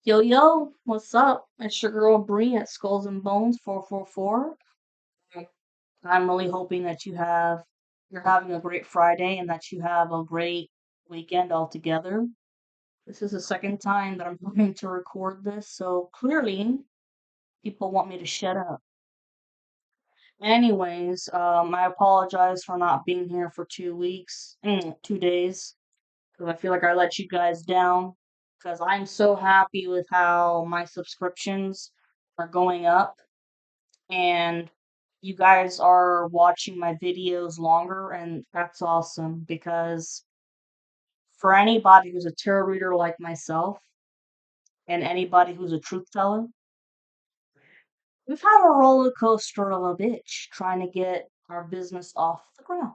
Yo, yo, what's up? It's your girl Bree at Skulls and Bones 444. I'm really hoping that you're having a great Friday and that you have a great weekend altogether. This is the second time that I'm having to record this, so clearly people want me to shut up. Anyways, I apologize for not being here for 2 weeks, 2 days, because I feel like I let you guys down. Because I'm so happy with how my subscriptions are going up and you guys are watching my videos longer, and that's awesome because for anybody who's a tarot reader like myself and anybody who's a truth teller, we've had a roller coaster of a bitch trying to get our business off the ground.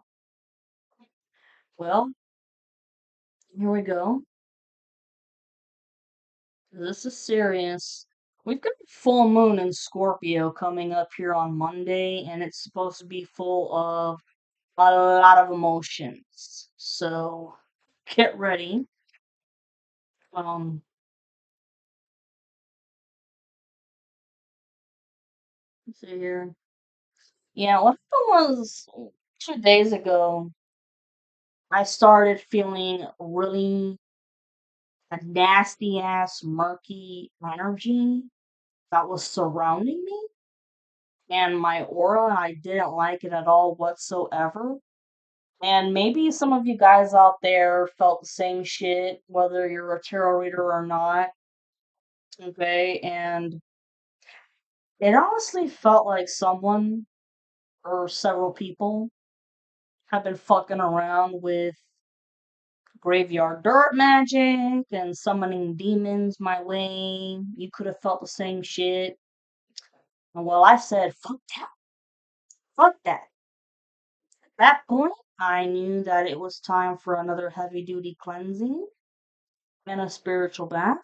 Well, here we go. This is serious. We've got a full moon in Scorpio coming up here on Monday, and it's supposed to be full of a lot of emotions. So get ready. Um, let's see here. Yeah, what happened was 2 days ago, I started feeling really a nasty ass murky energy that was surrounding me and my aura. I didn't like it at all whatsoever. And maybe some of you guys out there felt the same shit, whether you're a tarot reader or not. Okay, and it honestly felt like someone or several people have been fucking around with graveyard dirt magic and summoning demons my way. You could have felt the same shit. And well, I said, fuck that. Fuck that. At that point, I knew that it was time for another heavy duty cleansing and a spiritual bath.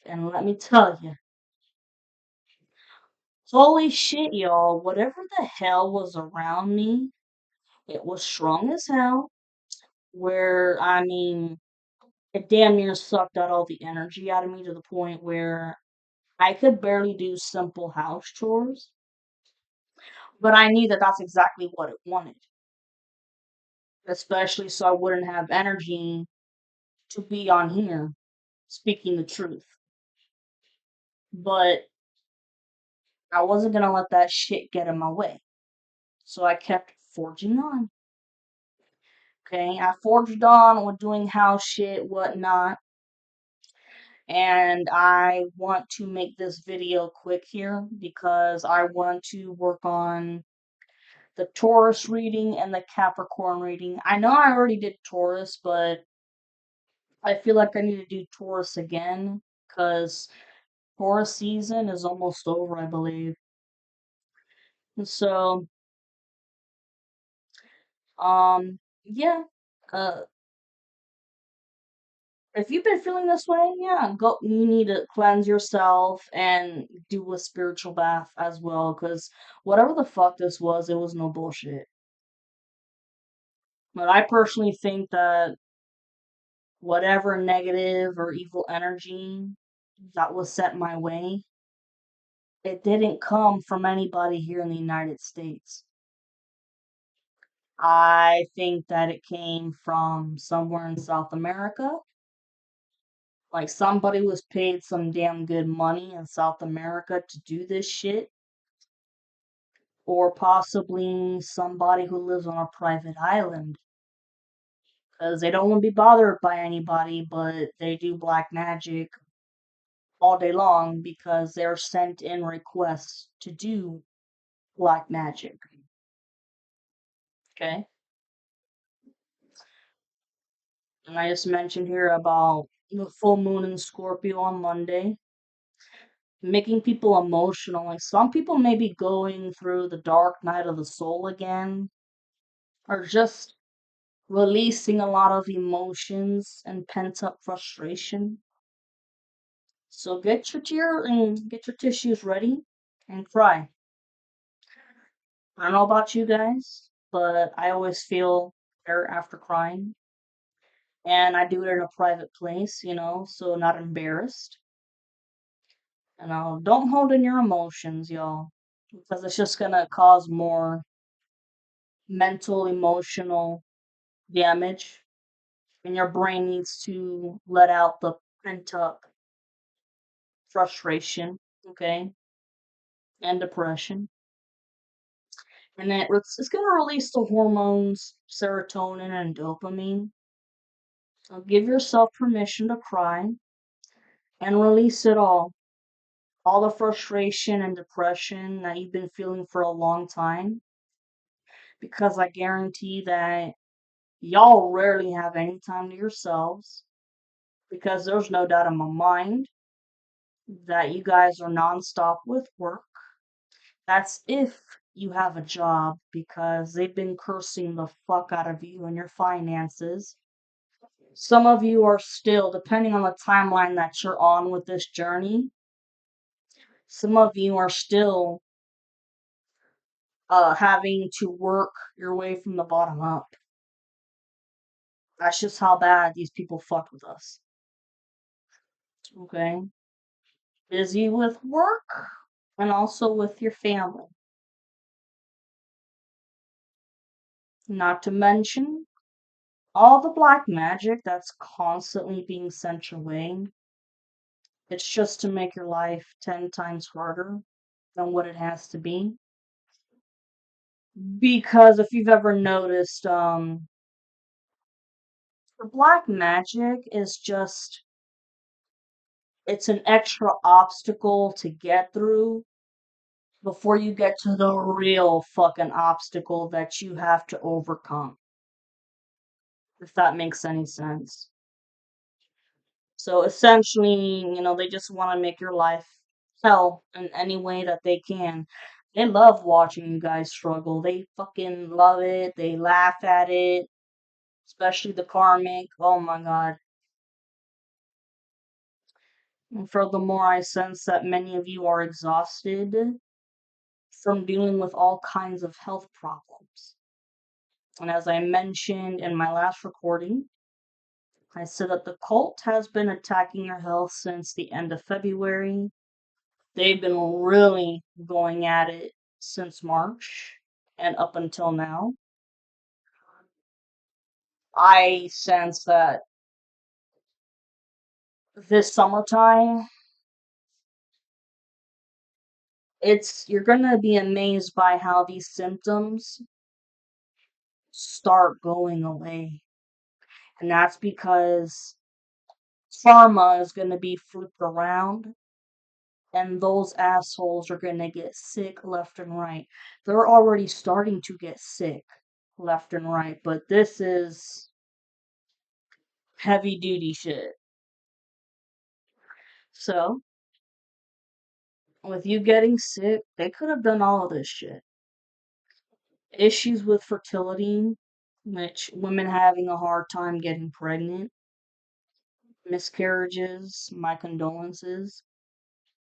And let me tell you, holy shit, y'all, whatever the hell was around me, it was strong as hell. Where, I mean, it damn near sucked out all the energy out of me to the point where I could barely do simple house chores, but I knew that that's exactly what it wanted, especially so I wouldn't have energy to be on here speaking the truth. But I wasn't gonna let that shit get in my way. So I kept forging on. Okay, I forged on with doing house shit, whatnot, and I want to make this video quick here because I want to work on the Taurus reading and the Capricorn reading. I know I already did Taurus, but I feel like I need to do Taurus again because Taurus season is almost over, I believe. And so, yeah. Uh, if you've been feeling this way, yeah, go. You need to cleanse yourself and do a spiritual bath as well, because whatever the fuck this was, it was no bullshit. But I personally think that whatever negative or evil energy that was sent my way, it didn't come from anybody here in the United States. I think that it came from somewhere in South America. Like somebody was paid some damn good money in South America to do this shit. Or possibly somebody who lives on a private island. Because they don't want to be bothered by anybody, but they do black magic all day long because they're sent in requests to do black magic. Okay? And I just mentioned here about the full moon in Scorpio on Monday, making people emotional. Like some people may be going through the dark night of the soul again, or just releasing a lot of emotions and pent up frustration. So get your tissues ready and cry. I don't know about you guys, but I always feel better after crying. And I do it in a private place, so not embarrassed. Don't hold in your emotions, y'all, because it's just gonna cause more mental, emotional damage, and your brain needs to let out the pent up frustration, okay, and depression. And it's going to release the hormones serotonin and dopamine. So give yourself permission to cry and release it all the frustration and depression that you've been feeling for a long time, because I guarantee that y'all rarely have any time to yourselves, because there's no doubt in my mind that you guys are nonstop with work. That's if you have a job, because they've been cursing the fuck out of you and your finances. Some of you are still, depending on the timeline that you're on with this journey, some of you are still having to work your way from the bottom up. That's just how bad these people fucked with us. Okay? Busy with work and also with your family. Not to mention all the black magic that's constantly being sent your way. It's just to make your life 10 times harder than what it has to be. Because if you've ever noticed, the black magic is just, it's an extra obstacle to get through before you get to the real fucking obstacle that you have to overcome. If that makes any sense. So essentially, they just want to make your life hell in any way that they can. They love watching you guys struggle. They fucking love it. They laugh at it, especially the karmic. Oh my god. And furthermore, I sense that many of you are exhausted from dealing with all kinds of health problems. And as I mentioned in my last recording, I said that the cult has been attacking your health since the end of February. They've been really going at it since March and up until now. I sense that this summertime, you're gonna be amazed by how these symptoms start going away. And that's because pharma is gonna be flipped around, and those assholes are gonna get sick left and right. They're already starting to get sick left and right, but this is heavy duty shit. So, with you getting sick, they could have done all of this shit. Issues with fertility, which women having a hard time getting pregnant, miscarriages, my condolences,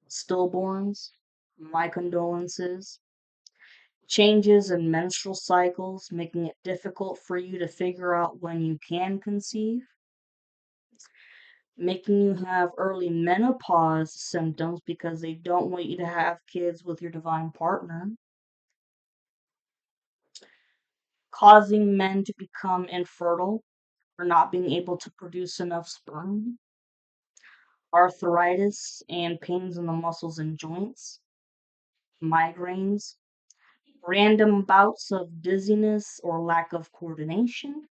stillborns, my condolences, changes in menstrual cycles, making it difficult for you to figure out when you can conceive, making you have early menopause symptoms because they don't want you to have kids with your divine partner, causing men to become infertile for not being able to produce enough sperm, arthritis and pains in the muscles and joints, migraines, random bouts of dizziness or lack of coordination,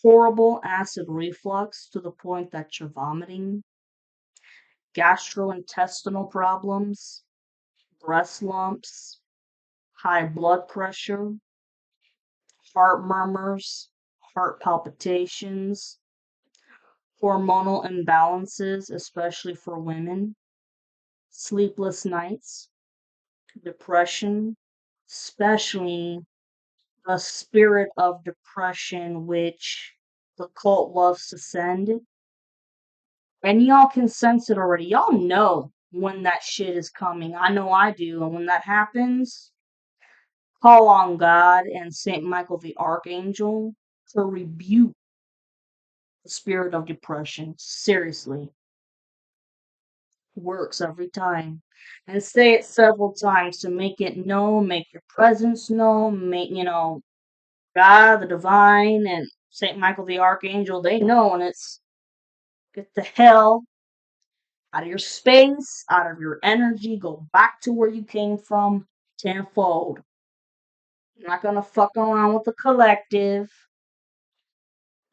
horrible acid reflux to the point that you're vomiting, gastrointestinal problems, breast lumps, high blood pressure, heart murmurs, heart palpitations, hormonal imbalances, especially for women, sleepless nights, depression, especially a spirit of depression which the cult loves to send. And y'all can sense it already. Y'all know when that shit is coming. I know I do. And when that happens, call on God and Saint Michael the Archangel to rebuke the spirit of depression. Seriously. works every time. And say it several times to make it known, make your presence known, make, God, the divine, and Saint Michael the Archangel, they know, and it's get the hell out of your space, out of your energy, go back to where you came from tenfold. You're not gonna fuck around with the collective.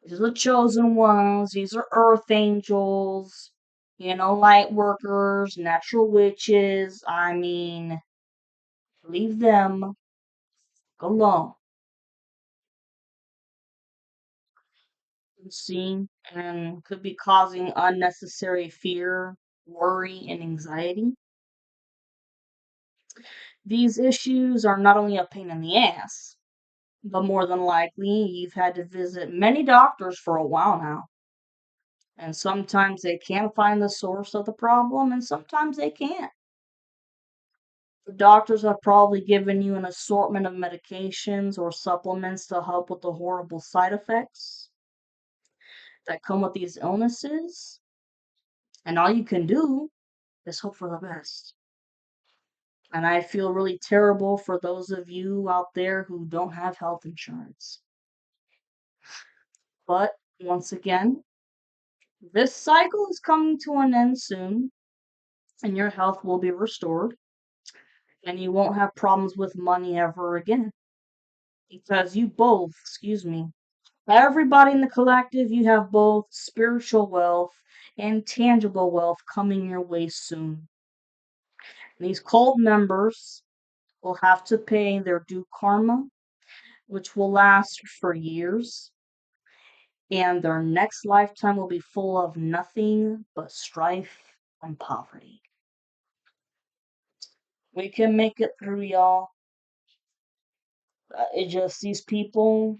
These are the chosen ones, these are earth angels, light workers, natural witches. I mean, leave them alone. See, and could be causing unnecessary fear, worry, and anxiety. These issues are not only a pain in the ass, but more than likely you've had to visit many doctors for a while now. And sometimes they can find the source of the problem, and sometimes they can't. The doctors have probably given you an assortment of medications or supplements to help with the horrible side effects that come with these illnesses. And all you can do is hope for the best. And I feel really terrible for those of you out there who don't have health insurance. But once again, this cycle is coming to an end soon, and your health will be restored, and you won't have problems with money ever again. Because you both, excuse me, everybody in the collective, you have both spiritual wealth and tangible wealth coming your way soon. These cult members will have to pay their due karma, which will last for years, and their next lifetime will be full of nothing but strife and poverty. We can make it through, y'all. It just these people,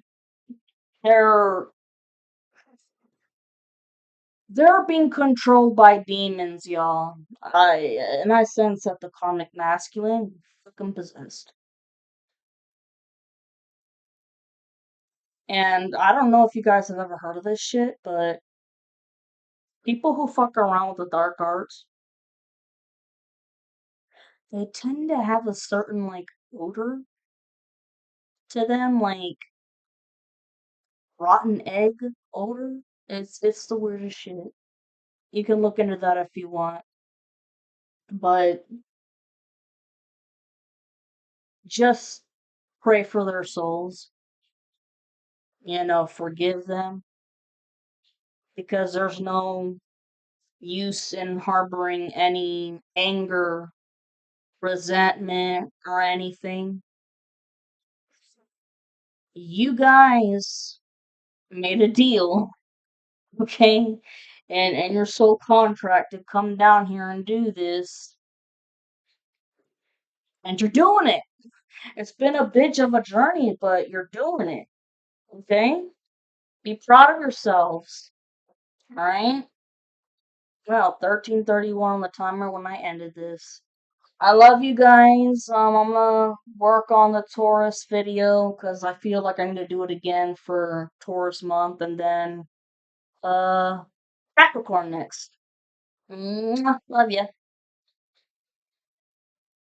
they're they're being controlled by demons, y'all. I sense that the karmic masculine is fucking possessed. And I don't know if you guys have ever heard of this shit, but people who fuck around with the dark arts, they tend to have a certain like odor to them, like rotten egg odor. It's the weirdest shit. You can look into that if you want, but just pray for their souls. Forgive them because there's no use in harboring any anger, resentment, or anything. You guys made a deal, okay? And your soul contract to come down here and do this, and you're doing it. It's been a bitch of a journey, but you're doing it, okay? Be proud of yourselves, alright? Well, 13:31 on the timer when I ended this. I love you guys. I'm gonna work on the Taurus video because I feel like I need to do it again for Taurus month, and then uh Capricorn next. Mwah, love ya.